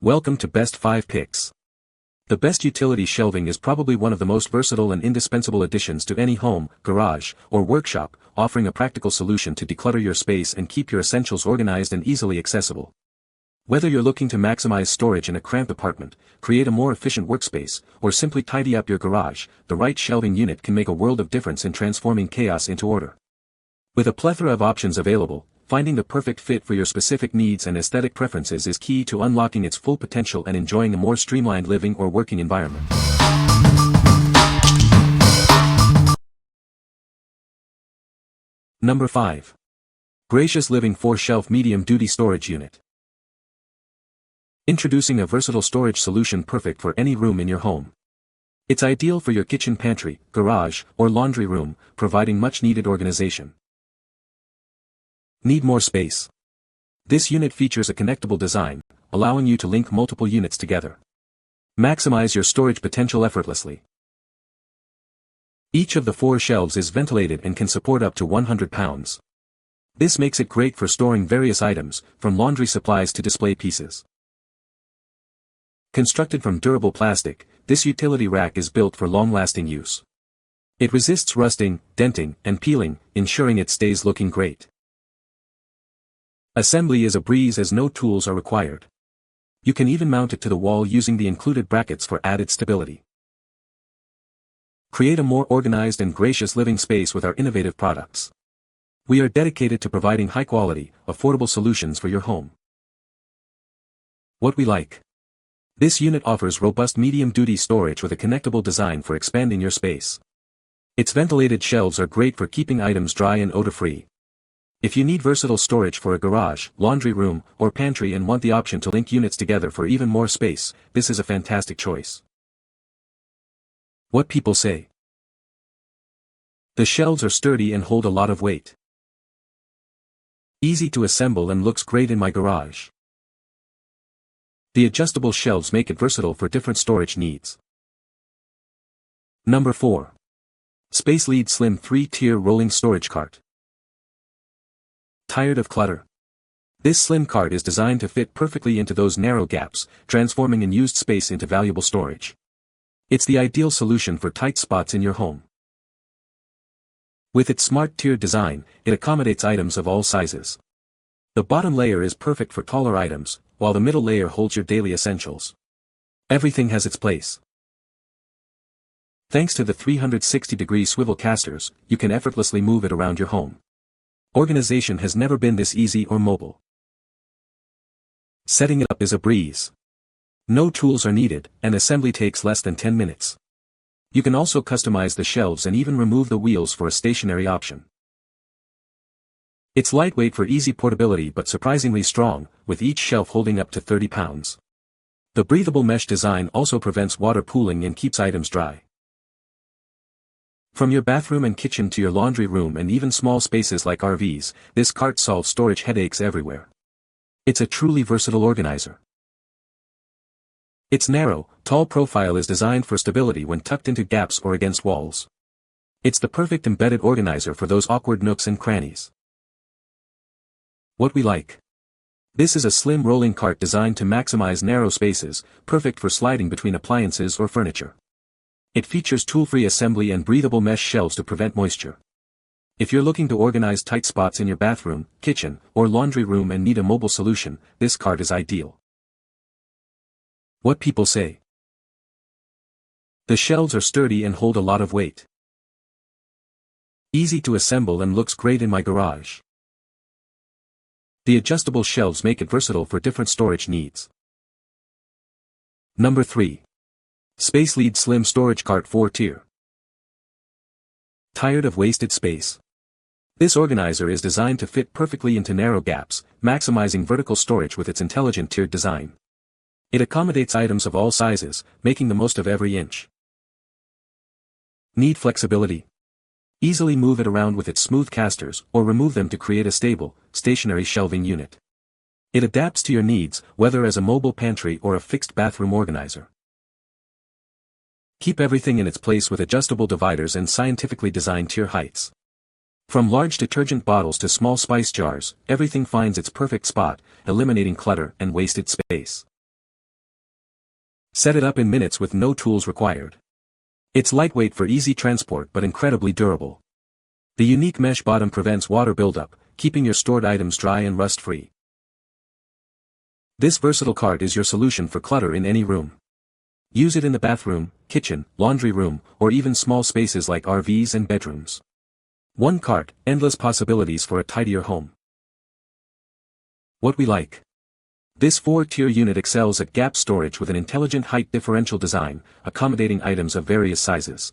Welcome to Best 5 Picks. The best utility shelving is probably one of the most versatile and indispensable additions to any home, garage, or workshop, offering a practical solution to declutter your space and keep your essentials organized and easily accessible. Whether you're looking to maximize storage in a cramped apartment, create a more efficient workspace, or simply tidy up your garage, the right shelving unit can make a world of difference in transforming chaos into order. With a plethora of options available, finding the perfect fit for your specific needs and aesthetic preferences is key to unlocking its full potential and enjoying a more streamlined living or working environment. Number 5. Gracious Living 4-Shelf Medium Duty Storage Unit. Introducing a versatile storage solution perfect for any room in your home. It's ideal for your kitchen pantry, garage, or laundry room, providing much-needed organization. Need more space? This unit features a connectable design, allowing you to link multiple units together. Maximize your storage potential effortlessly. Each of the 4 shelves is ventilated and can support up to 100 pounds. This makes it great for storing various items, from laundry supplies to display pieces. Constructed from durable plastic, this utility rack is built for long-lasting use. It resists rusting, denting, and peeling, ensuring it stays looking great. Assembly is a breeze as no tools are required. You can even mount it to the wall using the included brackets for added stability. Create a more organized and gracious living space with our innovative products. We are dedicated to providing high-quality, affordable solutions for your home. What we like. This unit offers robust medium-duty storage with a connectable design for expanding your space. Its ventilated shelves are great for keeping items dry and odor-free. If you need versatile storage for a garage, laundry room, or pantry and want the option to link units together for even more space, this is a fantastic choice. What people say. The shelves are sturdy and hold a lot of weight. Easy to assemble and looks great in my garage. The adjustable shelves make it versatile for different storage needs. Number 4. SPACELEAD Slim 3-Tier Rolling Storage Cart. Tired of clutter? This slim cart is designed to fit perfectly into those narrow gaps, transforming unused space into valuable storage. It's the ideal solution for tight spots in your home. With its smart tiered design, it accommodates items of all sizes. The bottom layer is perfect for taller items, while the middle layer holds your daily essentials. Everything has its place. Thanks to the 360-degree swivel casters, you can effortlessly move it around your home. Organization has never been this easy or mobile. Setting it up is a breeze. No tools are needed, and assembly takes less than 10 minutes. You can also customize the shelves and even remove the wheels for a stationary option. It's lightweight for easy portability but surprisingly strong, with each shelf holding up to 30 pounds. The breathable mesh design also prevents water pooling and keeps items dry. From your bathroom and kitchen to your laundry room and even small spaces like RVs, this cart solves storage headaches everywhere. It's a truly versatile organizer. Its narrow, tall profile is designed for stability when tucked into gaps or against walls. It's the perfect embedded organizer for those awkward nooks and crannies. What we like. This is a slim rolling cart designed to maximize narrow spaces, perfect for sliding between appliances or furniture. It features tool-free assembly and breathable mesh shelves to prevent moisture. If you're looking to organize tight spots in your bathroom, kitchen, or laundry room and need a mobile solution, this cart is ideal. What people say. The shelves are sturdy and hold a lot of weight. Easy to assemble and looks great in my garage. The adjustable shelves make it versatile for different storage needs. Number 3. SPACELEAD Slim Storage Cart 4-Tier. Tired of wasted space? This organizer is designed to fit perfectly into narrow gaps, maximizing vertical storage with its intelligent tiered design. It accommodates items of all sizes, making the most of every inch. Need flexibility? Easily move it around with its smooth casters, or remove them to create a stable, stationary shelving unit. It adapts to your needs, whether as a mobile pantry or a fixed bathroom organizer. Keep everything in its place with adjustable dividers and scientifically designed tier heights. From large detergent bottles to small spice jars, everything finds its perfect spot, eliminating clutter and wasted space. Set it up in minutes with no tools required. It's lightweight for easy transport but incredibly durable. The unique mesh bottom prevents water buildup, keeping your stored items dry and rust-free. This versatile cart is your solution for clutter in any room. Use it in the bathroom, kitchen, laundry room, or even small spaces like RVs and bedrooms. One cart, endless possibilities for a tidier home. What we like. This 4-tier unit excels at gap storage with an intelligent height differential design, accommodating items of various sizes.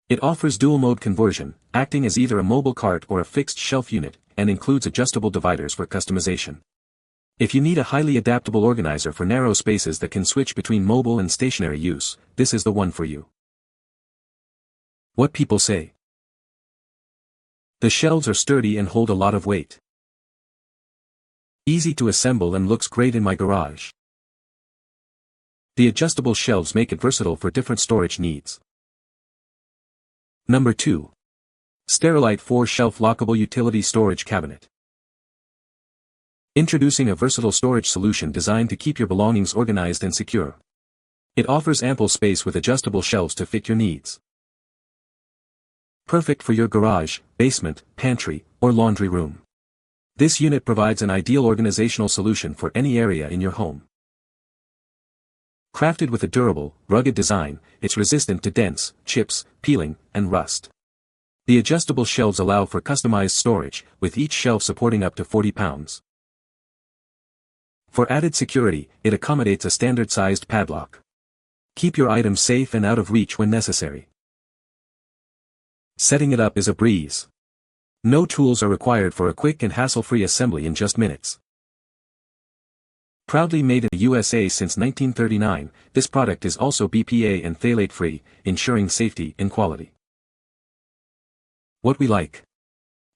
It offers dual-mode conversion, acting as either a mobile cart or a fixed shelf unit, and includes adjustable dividers for customization. If you need a highly adaptable organizer for narrow spaces that can switch between mobile and stationary use, this is the one for you. What people say. The shelves are sturdy and hold a lot of weight. Easy to assemble and looks great in my garage. The adjustable shelves make it versatile for different storage needs. Number 2. Sterilite 4-Shelf Lockable Utility Storage Cabinet. Introducing a versatile storage solution designed to keep your belongings organized and secure. It offers ample space with adjustable shelves to fit your needs. Perfect for your garage, basement, pantry, or laundry room. This unit provides an ideal organizational solution for any area in your home. Crafted with a durable, rugged design, it's resistant to dents, chips, peeling, and rust. The adjustable shelves allow for customized storage, with each shelf supporting up to 40 pounds. For added security, it accommodates a standard-sized padlock. Keep your items safe and out of reach when necessary. Setting it up is a breeze. No tools are required for a quick and hassle-free assembly in just minutes. Proudly made in the USA since 1939, this product is also BPA and phthalate-free, ensuring safety and quality. What we like.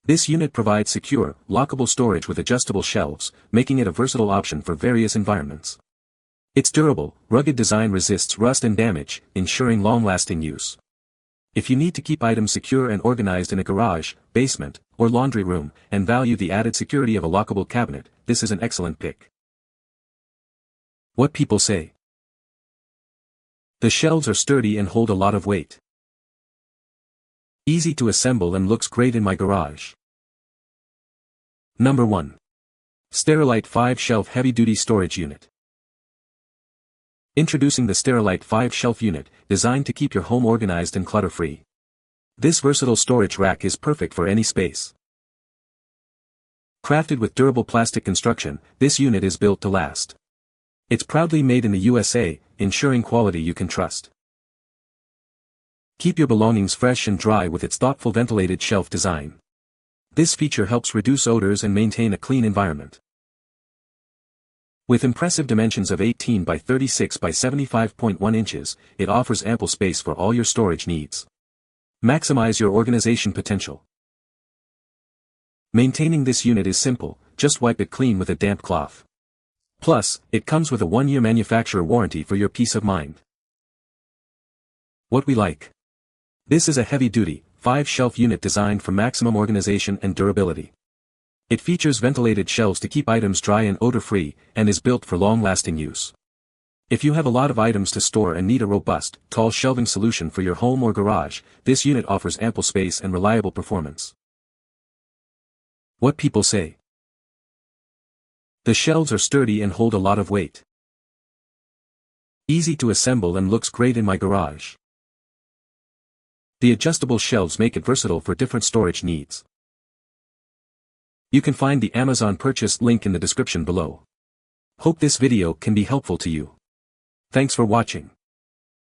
This unit provides secure, lockable storage with adjustable shelves, making it a versatile option for various environments. Its durable, rugged design resists rust and damage, ensuring long-lasting use. If you need to keep items secure and organized in a garage, basement, or laundry room, and value the added security of a lockable cabinet, this is an excellent pick. What people say. The shelves are sturdy and hold a lot of weight. Easy to assemble and looks great in my garage. Number 1. Sterilite 5-Shelf Heavy-Duty Storage Unit. Introducing the Sterilite 5-Shelf Unit, designed to keep your home organized and clutter-free. This versatile storage rack is perfect for any space. Crafted with durable plastic construction, this unit is built to last. It's proudly made in the USA, ensuring quality you can trust. Keep your belongings fresh and dry with its thoughtful ventilated shelf design. This feature helps reduce odors and maintain a clean environment. With impressive dimensions of 18 by 36 by 75.1 inches, it offers ample space for all your storage needs. Maximize your organization potential. Maintaining this unit is simple, just wipe it clean with a damp cloth. Plus, it comes with a 1-year manufacturer warranty for your peace of mind. What we like. This is a heavy-duty, 5-shelf unit designed for maximum organization and durability. It features ventilated shelves to keep items dry and odor-free, and is built for long-lasting use. If you have a lot of items to store and need a robust, tall shelving solution for your home or garage, this unit offers ample space and reliable performance. What people say. The shelves are sturdy and hold a lot of weight. Easy to assemble and looks great in my garage. The adjustable shelves make it versatile for different storage needs. You can find the Amazon purchase link in the description below. Hope this video can be helpful to you. Thanks for watching.